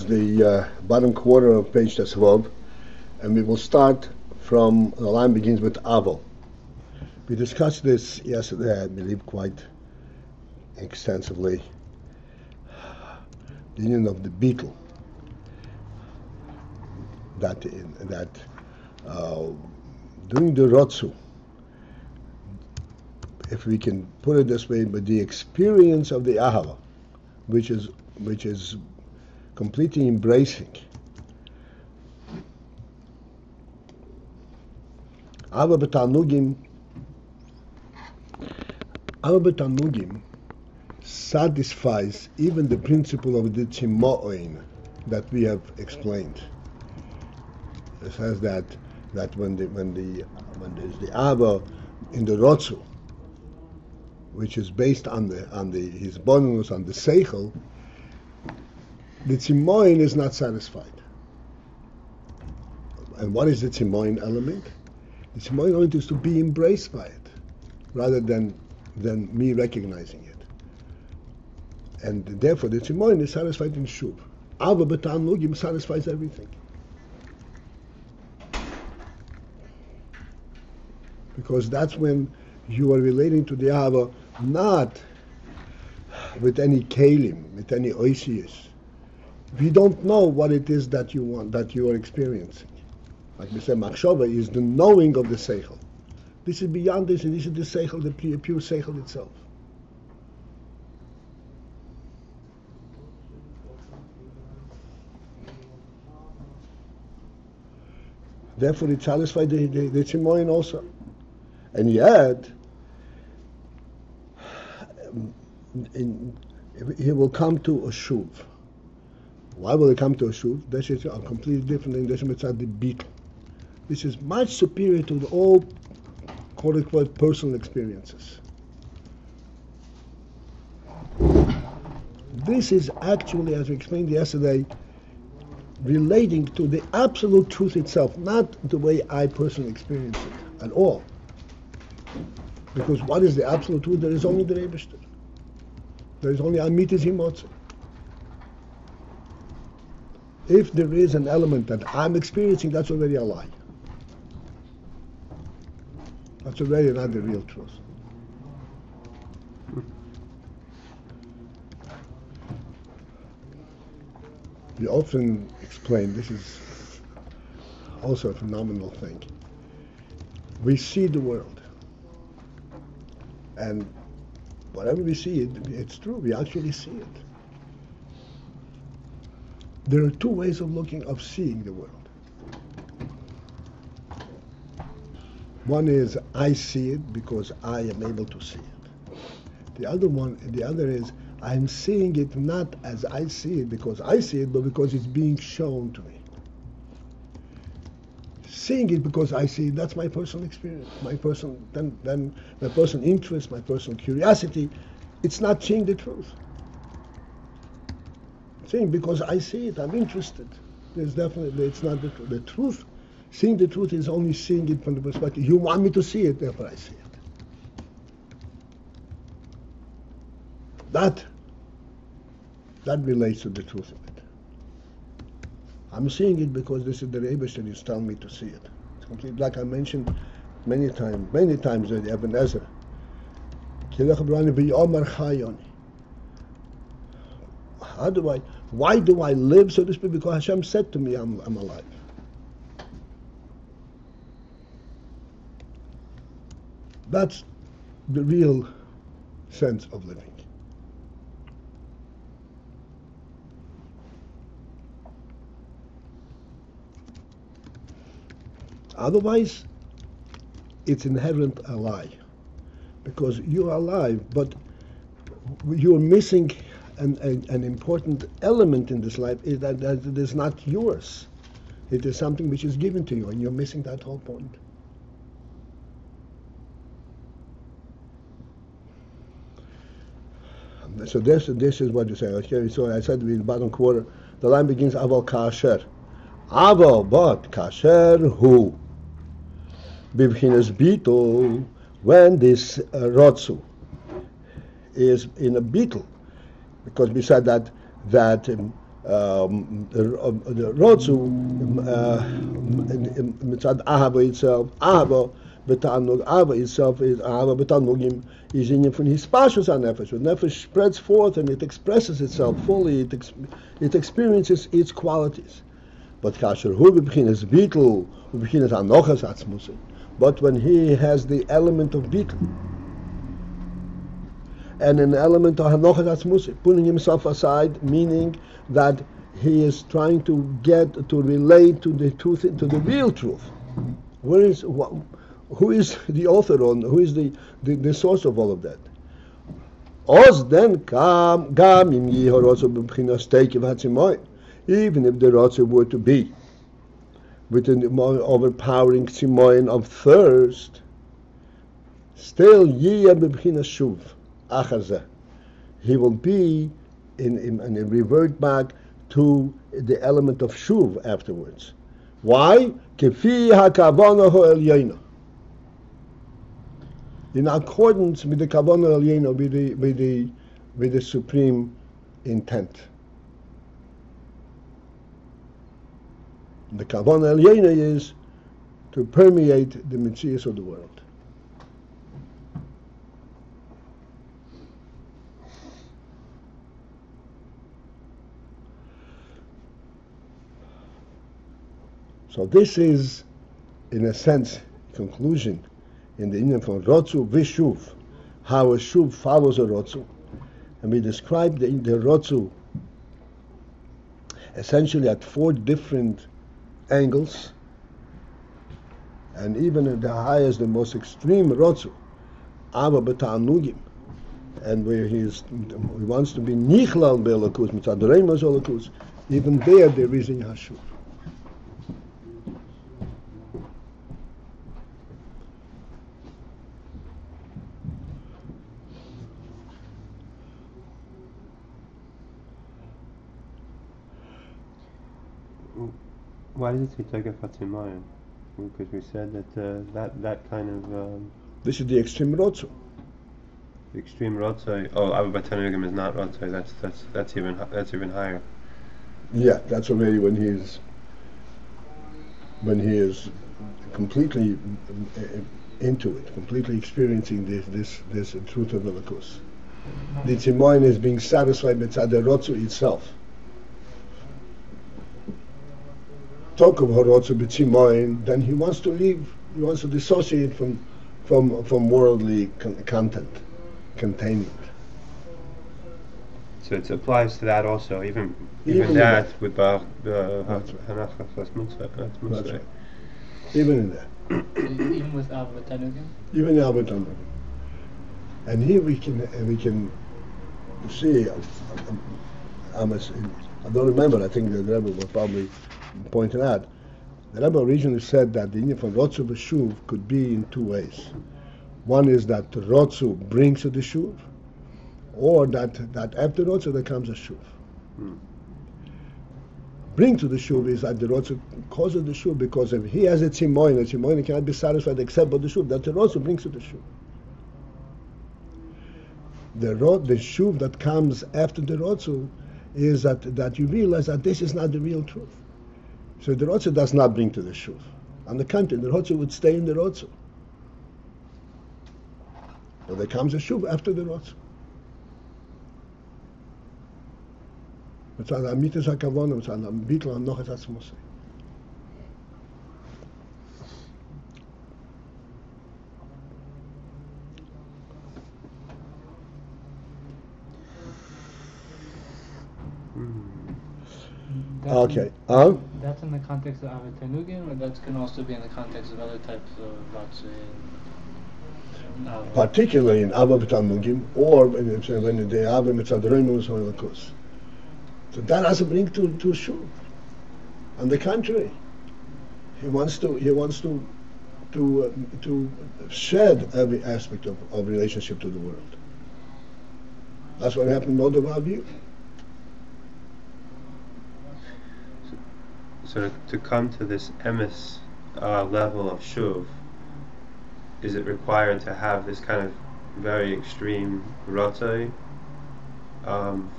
the bottom quarter of page Tesvav, and we will start from the line begins with Avo. We discussed this yesterday, I believe, quite extensively. The union of the beetle. That doing the Rotsu, if we can put it this way, but the experience of the Ahava, which is completely embracing. Ahava b'tanugim satisfies even the principle of the tzimo'in that we have explained. It says that when there's the Ahava in the Rotsu, which is based on his bonus, on the seichel, the tzimoin is not satisfied. And what is the tzimoin element? The tzimoin element is to be embraced by it, rather than me recognizing it. And therefore, the tzimoin is satisfied in shuv. Ahava b'tanugim satisfies everything. Because that's when you are relating to the Ahava not with any kelim, with any oisius. We don't know what it is that you want, that you are experiencing. Like we said, machshava is the knowing of the seichel. This is beyond this, and this is the seichel, the pure seichel itself. Therefore, it satisfies the tzimoin also. And yet, he will come to a shuv. Why will he come to a shuv? This is a completely different thing. This is the beetle. This is much superior to all quote-unquote personal experiences. This is actually, as we explained yesterday, relating to the absolute truth itself, not the way I personally experience it at all. Because what is the absolute truth? There is only the Rebishter. There is only Amitis Himotze. If there is an element that I'm experiencing, that's already a lie. That's already not the real truth. We often explain, this is also a phenomenal thing. We see the world. And whatever we see, it's true. We actually see it. There are two ways of seeing the world. One is I see it because I am able to see it. The other is I'm seeing it not as I see it because I see it, but because it's being shown to me. Seeing it because I see it, that's my personal experience, my personal interest, my personal curiosity. It's not seeing the truth. Seeing because I see it, I'm interested. It's not the truth. Seeing the truth is only seeing it from the perspective, you want me to see it, therefore I see it. That relates to the truth of it. I'm seeing it because this is the Rebbe that is telling me to see it. It's completely, like I mentioned many times in the Eben Ezra. Why do I live, so to speak? Because Hashem said to me, I'm alive. That's the real sense of living. Otherwise, it's inherent a lie. Because you're alive, but you're missing an important element in this life, is that it is not yours. It is something which is given to you, and you're missing that whole point. So this is what you say. Okay, so I said in the bottom quarter, the line begins Aval Kasher. Aval, but Kasher who? Bivchinas Beetle, when this Rotsu is in a beetle, because we said that the Rotzu mitzad Ahava itself, Ahava betanug, Ahava itself is Ahava betanugim is in from his pashus on nefesh. When nefesh spreads forth and it expresses itself fully, it experiences its qualities. But kasher hu b'chinas bittul b'chinas anochas atzmusay. But when he has the element of bittul and an element of anochas atzmusay, putting himself aside, meaning that he is trying to get to relate to the truth, to the real truth. Who is the author on? Who is the source of all of that? Oz then kam gam im yihorotzu b'chinas teikiv hatzimoy. Even if the rotzu were to be with an overpowering tzimoyin of thirst, still yiyah b'chinas shuv achazeh. He will be and revert back to the element of shuv afterwards. Why? Kefi hakavana ho'elyena. In accordance with the kavana ho'elyena, with the supreme intent. The kavana ho'elyena is to permeate the metzius of the world. So this is, in a sense, conclusion in the Indian from Rotzu Vishuv, how a Shuv follows a Rotzu. And we describe the Rotzu essentially at 4 different angles, and even at the highest, the most extreme Rotzu, Ava B'Ta'anugim, and where he wants to be Nichlal Be'elakus, Mitzad Reimas Olakus, even there is in Hashuv. Why does it say Tegef Hatzimayim? Because we said that that kind of this is the extreme Rotzu. the extreme Rotzai. Oh, Abba Batanugim is not Rotzai. That's even higher. Yeah, that's already when he is completely into it, completely experiencing this truth of Elikus. The Tzimoyin is being satisfied with the Rotzu itself. Talk of Horotzu b'Tzimoyin, then he wants to leave. He wants to dissociate from worldly content, containment. So it applies to that also, even that with Bar Hanachas. That's Mitzvah. Even in that. Even with Abba Tanugim? Even Abba Tanugim. And here we can see. I don't remember. I think the Rebbe will probably point it out. The Rebbe originally said that the Indian from Rotzu b'Shuv could be in 2 ways. One is that Rotzu brings to the Shuv, or that after Rotzu there comes a Shuv. Bring to the Shuv is that the Rotzu causes the Shuv, because if he has a Tzimoyin cannot be satisfied except by the Shuv, that the Rotzu brings to the Shuv. The Shuv that comes after the Rotzu is that you realize that this is not the real truth. So the Rotzu does not bring to the Shuv. On the contrary, the Rotzu would stay in the Rotzu. But there comes a Shuv after the Rotzu. מצד האמיתוס הכוונה, מצד הביטל הנוחת עצמוסי. Okay. That's in the context of Abba Tanugim, or that can also be in the context of other types of Rotzu? Particularly in Abba Tanugim, or when the Abba Mitzad Reimus or Elikus. So that doesn't bring to Shuv. On the contrary, he wants to shed every aspect of relationship to the world. That's what happened in Modav Aviv. So to come to this emes level of Shuv, is it required to have this kind of very extreme Rotzai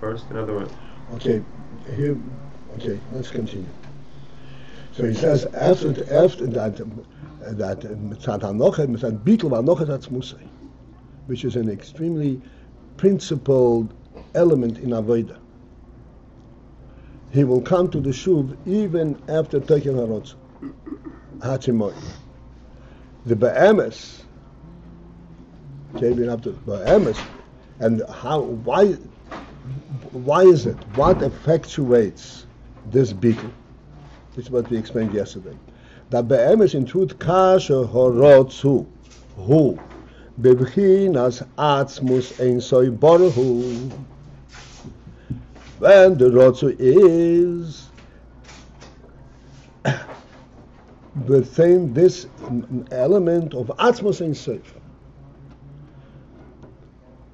first? In other words, okay, here, okay, let's continue. So he says after that Mitzat Hanocha, Mitzat Bittul Hanocha Atzmusai, which is an extremely principled element in Avodah. He will come to the Shuv even after taking Harotz. Hatzimoy. The Be'emes came up to Be'emes, and why is it? What effectuates this bittul? This is what we explained yesterday. That Be'emes in truth kasher horotzu hu bebchinas atzmus ein soy boruhu. When the rotzu is within this element of atzmus ein soy,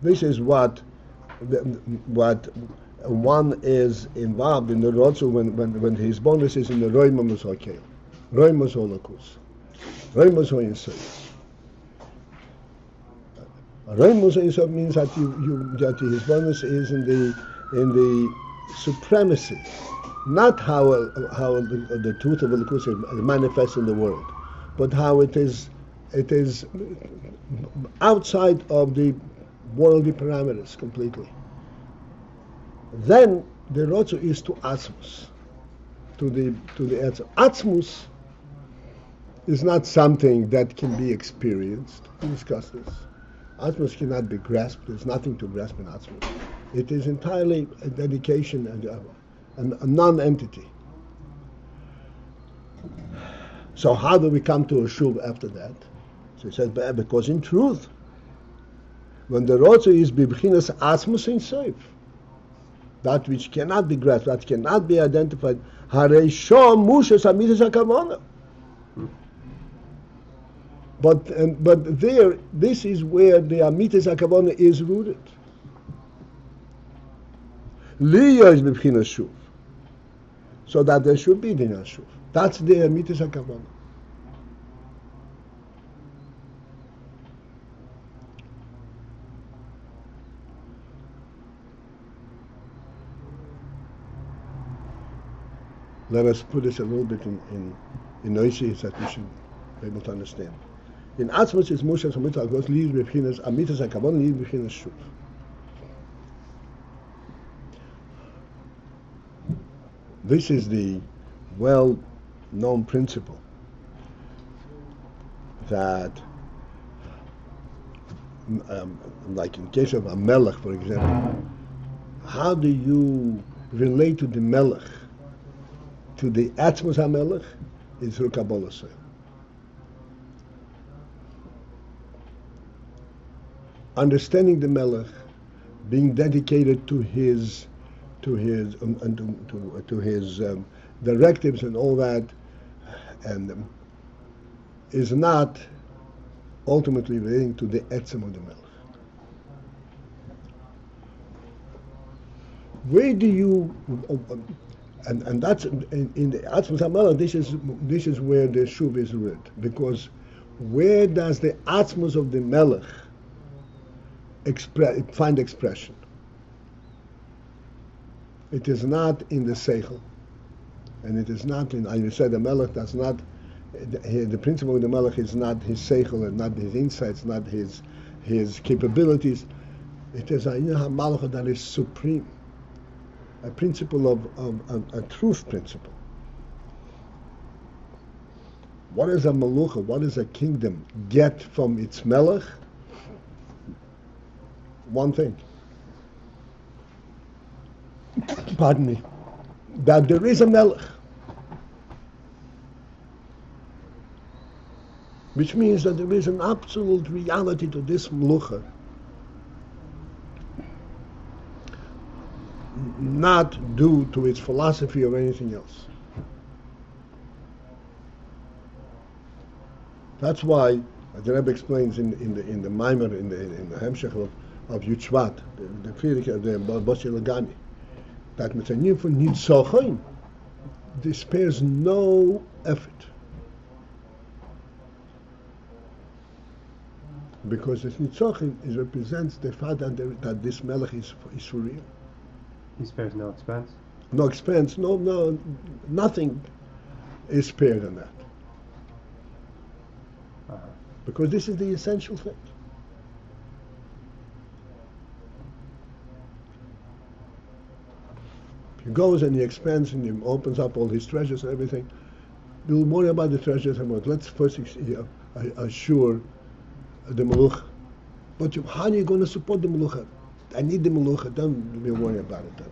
this is what one is involved in the rotzu when his bonus is in the roimamus hakel, roimus holokus, roimus hoinsoy. Roimus hoinsoy means that that his bonus is in the supremacy, not how the truth of holokus manifests in the world, but how it is outside of the worldly parameters completely. Then the rotzu is to atzmus, to the etzem. Atzmus is not something that can be experienced. We discussed this. Atzmus cannot be grasped. There's nothing to grasp in atzmus. It is entirely a dedication and a non-entity. So how do we come to a shuv after that? So he says, because in truth, when the rotzu is bibchinas atzmus ein sof, that which cannot be grasped, that cannot be identified, harei shom mushes amidas hakavana. But there, this is where the amidas hakavana is rooted. Liya is bibchinas shuv, so that there should be the shuv. That's the amidas hakavana. Let us put this a little bit in noises that we should be able to understand. In Atzmus is Moshe Samita goes leads b'chinas amitas hakavon leads b'chinas shuv. This is the well-known principle that, like in case of a melech, for example, how do you relate to the melech? To the Atzmus HaMelech is through Kabbalah Soil. Understanding the Melech, being dedicated to his directives and all that, and is not ultimately relating to the Etzem of the Melech. Where do you and that's in the Atzmus HaMelech. This is where the shuv is read, because where does the Atzmus of the Melech find expression? It is not in the Seichel, and it is not in. I said the Melech does not. The principle of the Melech is not his Seichel and not his insights, not his capabilities. It is Ayin HaMalach that is supreme. A principle of a truth principle. What does a malucha, what does a kingdom get from its melech? One thing. Pardon me. That there is a melech. Which means that there is an absolute reality to this malucha. Not due to its philosophy or anything else. That's why the Rebbe explains in the Maimer in the Hemshech of Yutzvat, the Friedrich of the Boshi Lagani, that Mitzayim for Nitzochim, this spares no effort, because this Nitzochim represents the fact that this Melech is for real. He spares no expense. no expense, nothing is spared in that. Because this is the essential thing. He goes and he expands and he opens up all his treasures and everything. We'll worry about the treasures and what. Let's first assure the Melucha. But how are you going to support the Melucha? I need the Melucha. Don't be worried about it.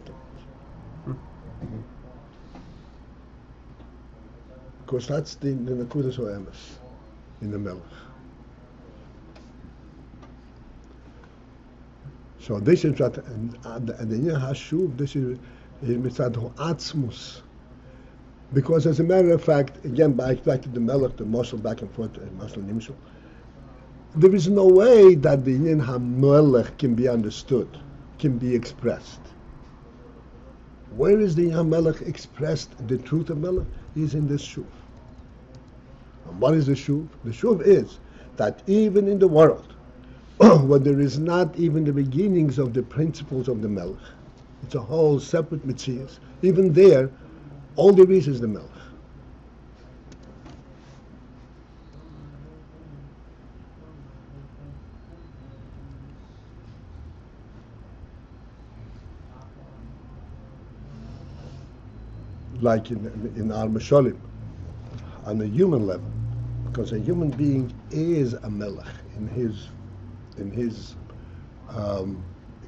Because that's the Nakudas Oemes in the Melech. So this is what, and the Iyar Hashuv, this is mitzad Atzmus. Because as a matter of fact, again, back to the Melech, the muscle back and forth, muscle nimshul, there is no way that the Yin HaMelech can be understood, can be expressed. Where is the Yin HaMelech expressed? The truth of Melech is in this Shuv. And what is the Shuv? The Shuv is that even in the world, where there is not even the beginnings of the principles of the Melech, it's a whole separate Metzias. Even there, all there is the Melech. Like in our Mesholim, on a human level, because a human being is a Melech in his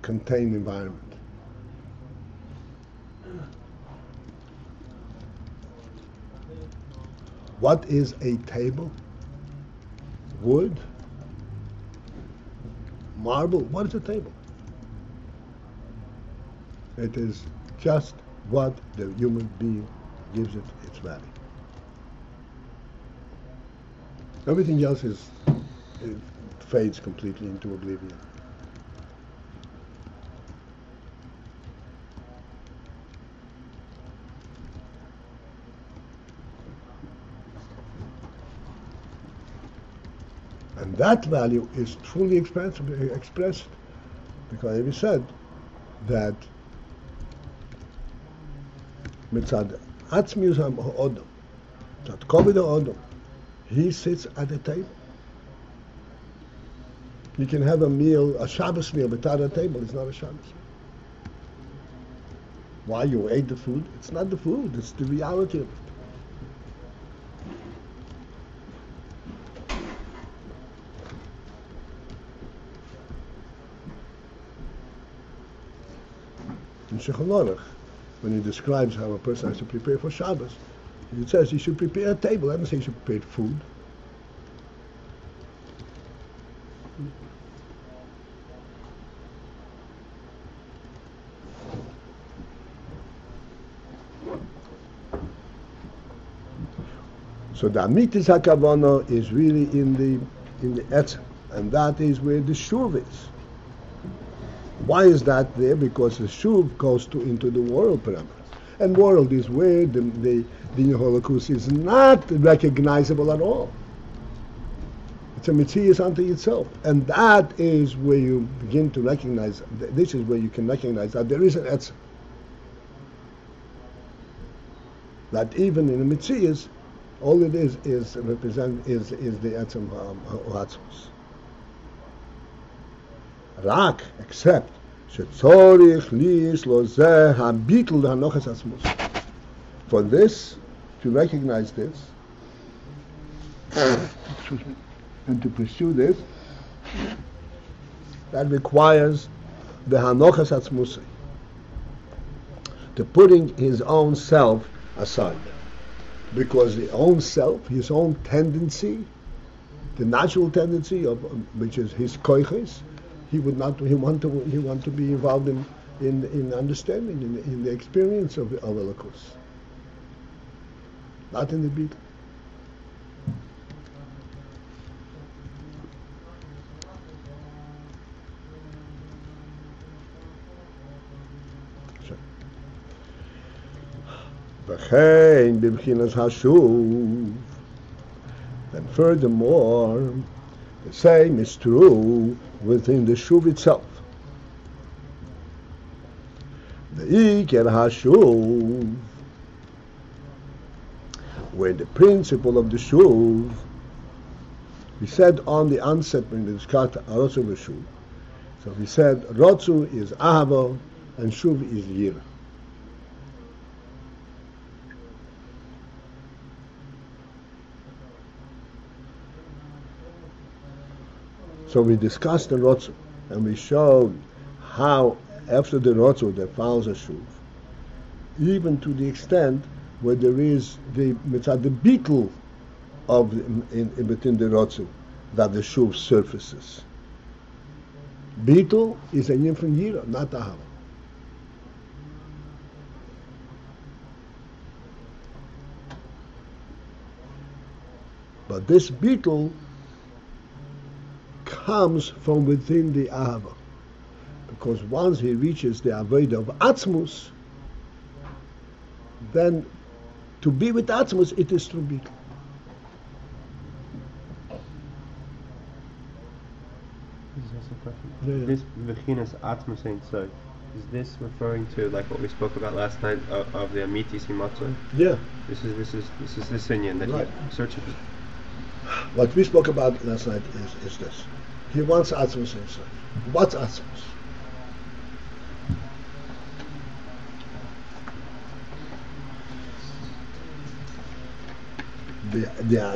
contained environment. What is a table? Wood? Marble? What is a table? It is just what the human being gives it its value. Everything else it fades completely into oblivion. And that value is truly expressed because we said that mitzad atzmius ha'odom, that koved ha'odom, he sits at the table. You can have a meal, a Shabbos meal, without a table. It's not a Shabbos meal. Why you ate the food? It's not the food. It's the reality of it. In Shulchan Aruch, when he describes how a person has to prepare for Shabbos, it says he should prepare a table. I don't say he should prepare food. So the Amitis HaKavana is really in the Etzem, and that is where the Shuv is. Why is that there? Because the Shuv goes into the world parameter. And world is where the Holocaust is not recognizable at all. It's a Metzias unto itself. And that is where you begin to recognize, this is where you can recognize that there is an Etzem. That even in the Metzias, all it is the Etzem Ha'atzmus. Rak, except shetzorich liis lo zeh habitul hanochas atzmus. For this, to recognize this, and to pursue this, that requires the hanochas atzmus, to putting his own self aside, because the own self, his own tendency, the natural tendency of which is his koiches, he want to be involved in understanding, in the experience of Elokus, not in the beat. V'chein b'bchinas hashuv. Then furthermore, the same is true within the Shuv itself. The Iyar Hashuv, where the principle of the Shuv, we said on the onset when we discussed Rotzu v'Shuv. So we said Rotzu is Ahava and Shuv is Yira. So we discussed the Rotzu and we showed how after the Rotzu there follows a Shuv, even to the extent where there is the beetle of in between the Rotzu that the Shuv surfaces. Beetle is a yin from Yira, not Ahava. But this beetle comes from within the Ahava. Because once he reaches the Avodah of Atzmus, then to be with Atzmus, it is through beetle. This is also a question. Yeah. This V'chinas Atzmus Ein Sof, is this referring to like what we spoke about last night of the Amitis Himatzah? Yeah. This is this Inyan that Right. you're searching for. What we spoke about last night is this. He wants Atzmus inside. What's Atzmus? The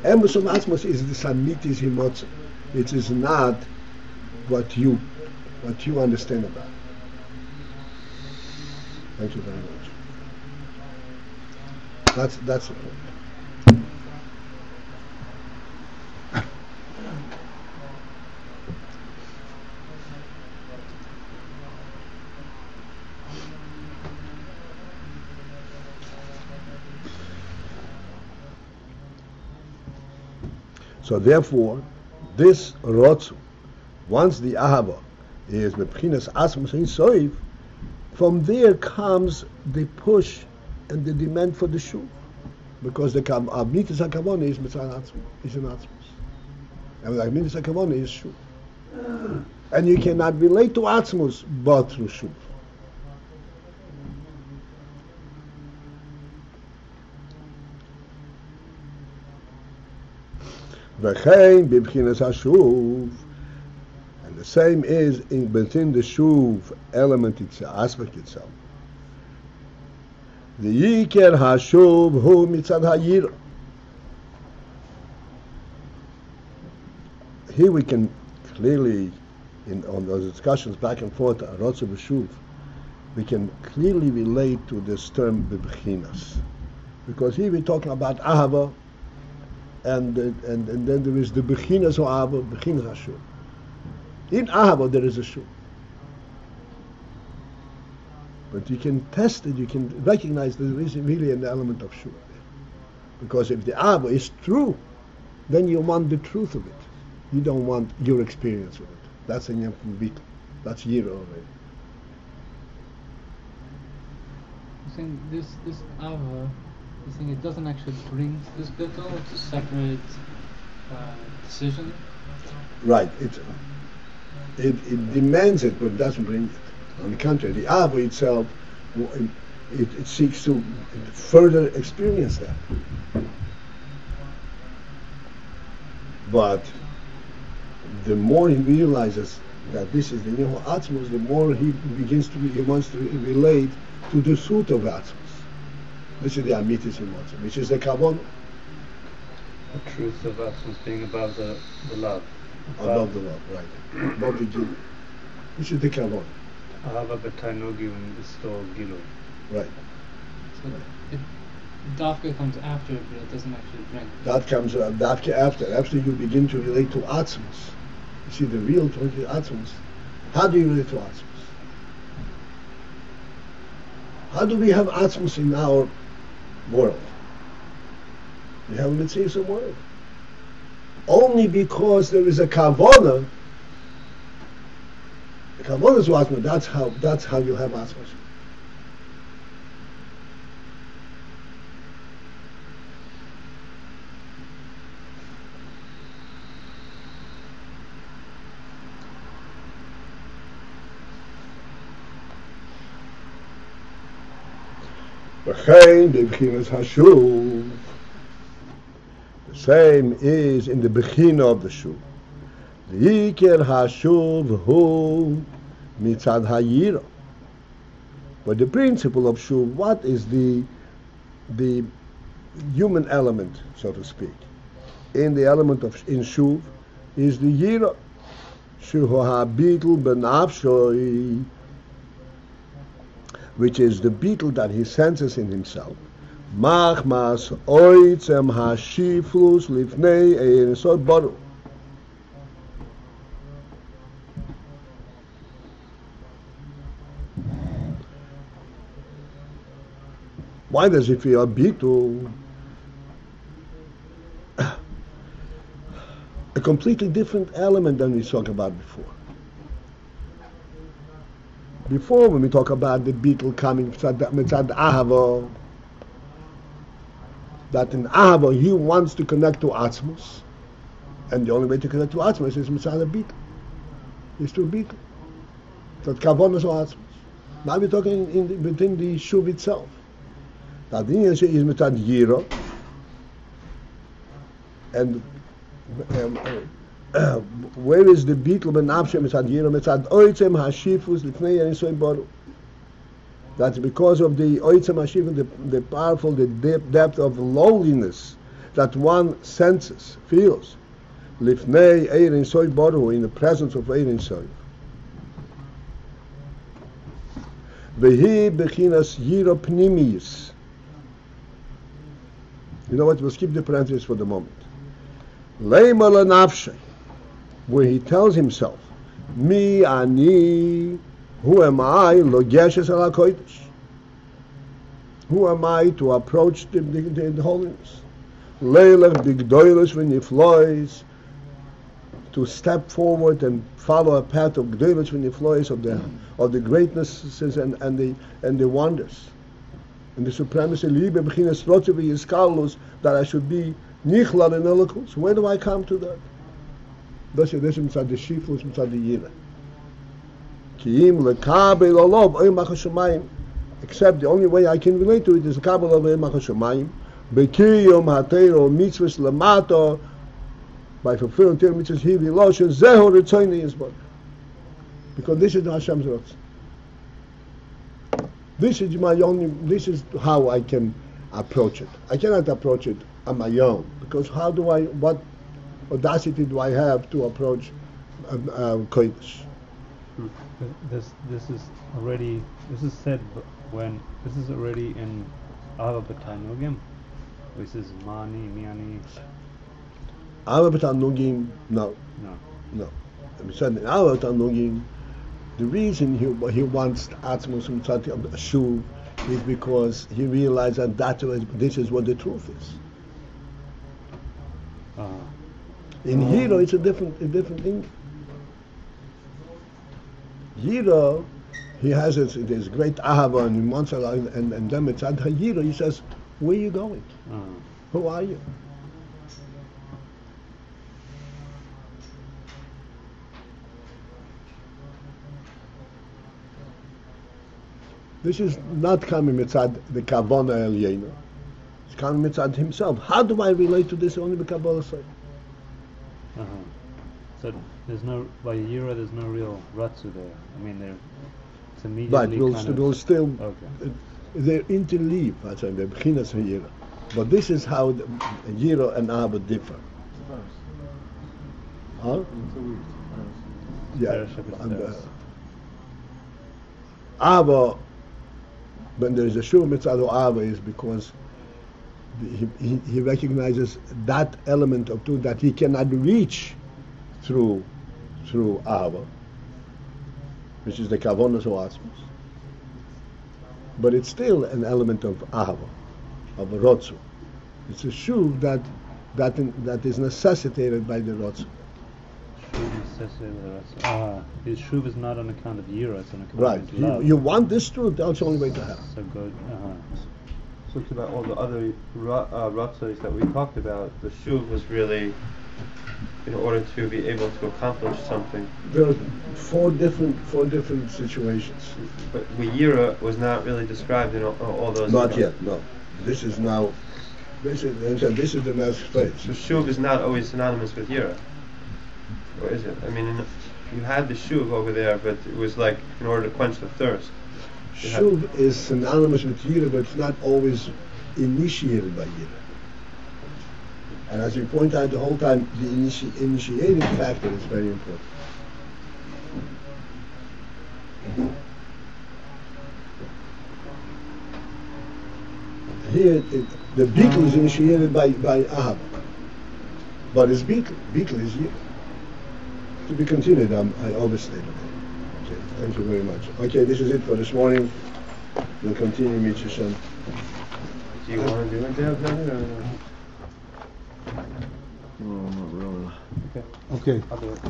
emes of Atzmus is the Samitis Himotza. It is not what you understand about. Thank you very much. That's the point. So therefore, this Rotzu, once the Ahava is Mepchinas Asmus Ein Sof, from there comes the push and the demand for the Shuv. Because the Mitzvah HaKavona is Mitzvah Atzmus, is an Atzmus. And the Mitzvah HaKavona is Shuv. And you cannot relate to Atzmus but through Shuv. V'chein b'bchinas hashuv, and the same is within the shuv element itself, aspect itself. The yikar hashuv hu mitzad hayira. Here we can clearly, on those discussions back and forth, Rotzu v'Shuv, we can clearly relate to this term b'bchinas, because here we're talking about ahava. And then there is the Bechinas Ahava, Bechinas Hashuv. In Ahava there is a Shuv. But you can test it, you can recognize that there is really an element of Shuv. Because if the Ahava is true, then you want the truth of it. You don't want your experience with it. That's a Yom from Beetle. That's Yira already. I'm saying this Ava, you think it doesn't actually bring this bittul, it's a separate decision? Right. It demands it, but it doesn't bring it. On the contrary, the Ava itself, it seeks to further experience that. But the more he realizes that this is the Nihil Atzmus, the more he wants to relate to the Sut of Atzmus. This is the Amitis Himotza, which is the Kavon. The truth of us is being above the love. Above the love, right. Above the Gilu. This is the Kavon. Ahava b'tainugim is still Gilu. Right. So Dafka comes after it, but it doesn't actually bring it. That comes Dafka after you begin to relate to Atzmus. You see, the real point is Atzmus. How do you relate to Atzmus? How do we have Atzmus in our world? We have a Mitzvah world. Only because there is a Kavona. The Kavona is Atzmus. That's how you have Atzmus. V'chein b'bchinas hashuv. The same is in the bechina of the shuv. The Iker hashuv hu mitzad hayira. But the principle of shuv, what is the human element, so to speak? In the element of in shuv is the yira. Shuhu habitul benafshoi, which is the beetle that he senses in himself. Machmas oitzem hashiflus lifnei ein sod baru. Why does he feel a beetle? A completely different element than we talked about before. Before, when we talk about the beetle coming mitzad ahava, that in ahava he wants to connect to Atzmos, and the only way to connect to Atzmos is mitzad a beetle, is to a beetle. That kavonas or Atzmos. Now we're talking within the shuv itself. That the is mitzad yira, and where is the beetle ben Abshem mitzad yira mitzad oitzem hashifus lifnei and so baru. That's because of the oitzem hashifus, the powerful, the depth of loneliness that one senses, feels. Lifnei ein soy baru, in the presence of ein soy. Vehi bechinas yira pnimius. You know what? We'll skip the parenthesis for the moment. Leimala nafshay, where he tells himself, "Mi ani, who am I? Lo geshes ala kodesh. Who am I to approach the holiness? Leilach bigdoilus v'niflois, to step forward and follow a path of gdoilus v'niflois, of the greatnesses and the wonders, and the supremacy. Liebe b'chinas rotze v'yiskalus, that I should be Nichlal in eloquence. Where do I come to that? This is mitzad the shifus, mitzad the yira. Kiim lekabel olov oy machashamayim. Except the only way I can relate to it is the kabel of oy machashamayim. Bekiyom hateiro mitzvahs lamato, by fulfilling Torah mitzvahs hivi loshen zeho retzoyne yisbod. Because this is Hashem's rotz. This is how I can approach it. I cannot approach it on my own, because what audacity do I have to approach Kodesh? This is said when this is already in Ava B'Tanugim. This is Mani, Miani. Ava B'Tanugim, no. We said in Ava B'Tanugim, the reason he wants Atzmos Mitzat Shuv is because he realized that this is what the truth is. In Hero, it's a different thing. Hero, he has this great ahava and he wants and then it's at Hero. He says, "Where are you going? Who are you?" This is not coming mitzad the kavona elyeina. It's coming mitzad himself. How do I relate to this only with Kabbalah side? So there's no, by Yira, there's no real ratzu there. I mean, it's immediately we'll still, they're interleave, that's the beginners of Yira. But this is how Yira and Abba differ. Huh? Yeah. Abba, when there is a Shuv Mitzad of Abba, is because he recognizes that element of truth that he cannot reach through Ahava, which is the Kavonas or Atzmos. But it's still an element of Ahava, of a Rotzu. It's a Shuv that is necessitated by the Rotzu. His Shuv is not on account of Yira, it's on account of his love. You want this truth, that's the only way to have. So good. Talked about all the other ratzos that we talked about. The shuv was really in order to be able to accomplish something. There are four different situations. But Yira was not really described in all those. Not yet, no. This is now. This is the next phase. So shuv is not always synonymous with Yira, or is it? I mean, you had the shuv over there, but it was like in order to quench the thirst. Shuv is synonymous with Yira, but it's not always initiated by Yira. And as we point out the whole time, the initiating factor is very important. Here, the beetle is initiated by Ahab, but it's beetle. Beetle is Yira. To be continued, I overstated it. Okay, thank you very much. Okay, this is it for this morning. We'll continue, Mitzvah Shem. Do you want to do it, Deb? No. No, not really. Okay. I'll do it.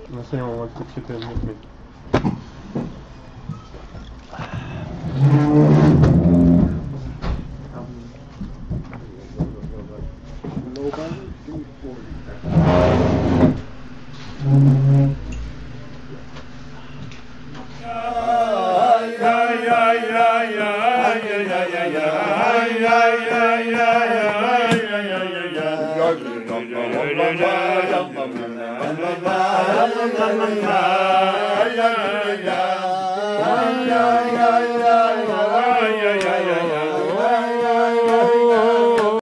Unless anyone wants to chip in with me. Yeah.